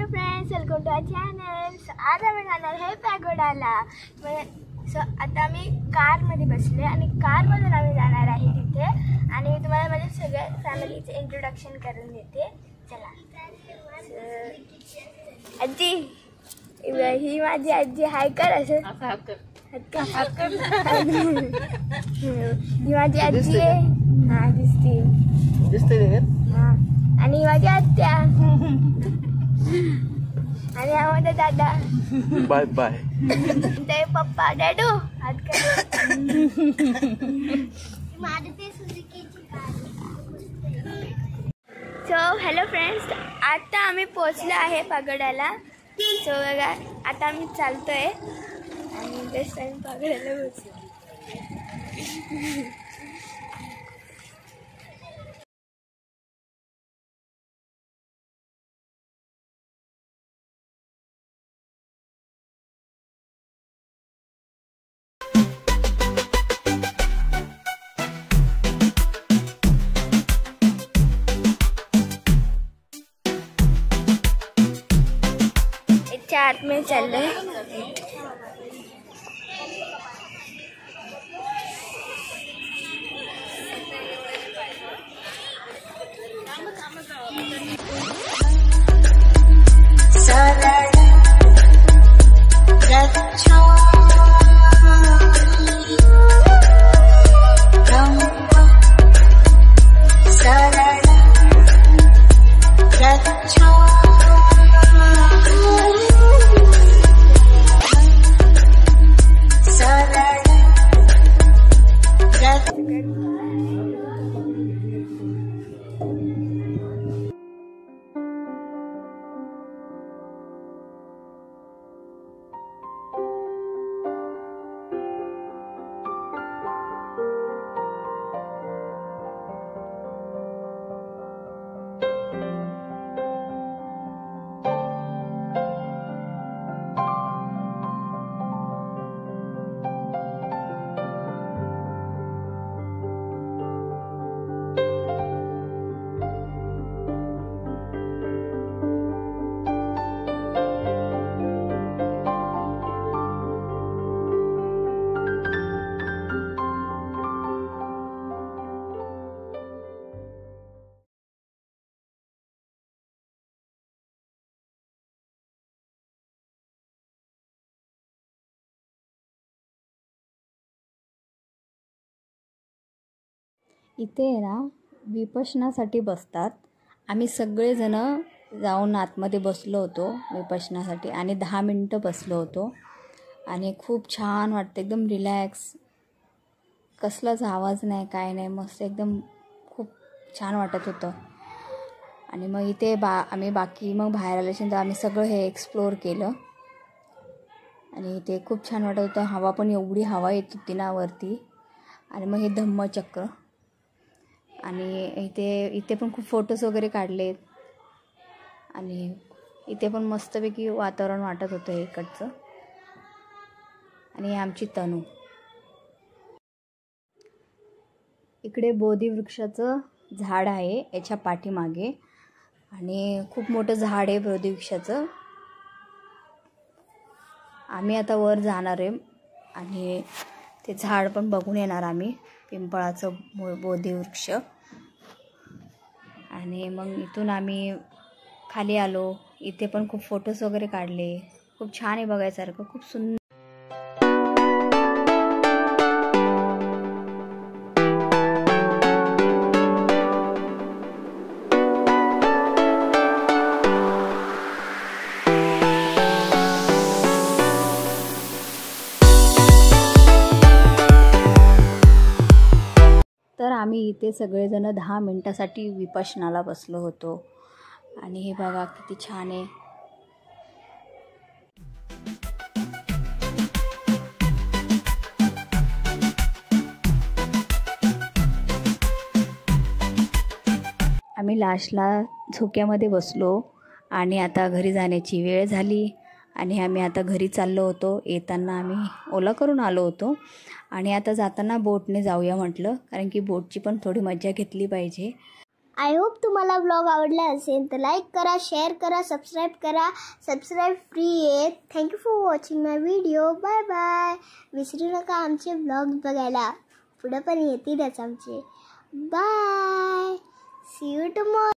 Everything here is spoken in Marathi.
Friends, welcome to our channel. आज आम्ही जाणार आहे पॅगोडाला. आता आम्ही कारमध्ये बसले आणि कारमधून आम्ही जाणार आहे तिथे आणि मी तुम्हाला माझ्या सगळ्या फॅमिलीचे इंट्रोडक्शन करून देते. चला. आजी, ही माझी आजी हाय कर असं. ही माझी आजी आहे. हा दिसते हा. आणि माझी आत्या आणि आम्हाला दादा. Bye bye. ते पप्पा डॅडू हात सो हॅलो फ्रेंड्स, आता आम्ही पोचलो आहे पगडाला. सो बघा, आता आम्ही चालतोय आणि जस्ट आम्ही पगडाला पोचलो. आत में चल रहे इथे ना विपश्यनासाठी बसतात. आम्ही सगळेजण जाऊन आतमध्ये बसलो होतो विपश्यनासाठी आणि 10 मिनटं बसलो होतो आणि खूप छान वाटतं, एकदम रिलॅक्स, कसलाच आवाज नाही, काय नाही, मस्त एकदम खूप छान वाटत होतं. आणि मग इथे आम्ही बाकी मग बाहेर आल्याच्यानंतर आम्ही सगळं हे एक्सप्लोअर केलं आणि इथे खूप छान वाटत होतं. हवा पण एवढी हवा येत होती ना वरती. आणि मग हे धम्मचक्र आणि इथे पण खूप फोटोज वगैरे काढलेत आणि इथे पण मस्तपैकी वातावरण वाटत होतं हे इकडचं. आणि आमची तनू. इकडे बोधिवृक्षाचं झाड आहे याच्या पाठीमागे आणि खूप मोठं झाड आहे बोधिवृक्षाचं. आम्ही आता वर जाणार आहे आणि ते झाड पण बघून येणार आम्ही, पिंपळाचं बोधिवृक्ष. आणि मग इथून आम्ही खाली आलो. इथे पण खूप फोटोज वगैरे काढले. खूप छान आहे बघायसारखं, खूप सुंदर. तर आम्ही इथे सगळेजण 10 मिनटासाठी विपश्यनाला बसलो होतो आणि हे बघा किती छान आहे. आम्ही लास्टला झोक्यामध्ये बसलो आणि आता घरी जाण्याची वेळ झाली आणि आम्ही आता घरी चाललो होतो. येताना आम्ही ओला करून आलो होतो आणि आता जाताना बोटने जाऊया म्हटलं, कारण की बोटची पण थोडी मजा घेतली पाहिजे. आय होप तुम्हाला व्लॉग आवडला असेल तर लाईक करा, शेअर करा, सबस्क्राईब करा. सबस्क्राईब फ्री आहे. Thank you for watching my video. Bye bye. विसरू नका आमचे व्लॉग्स बघायला. पुढं पण येतीलच आमचे. बाय. See you tomorrow.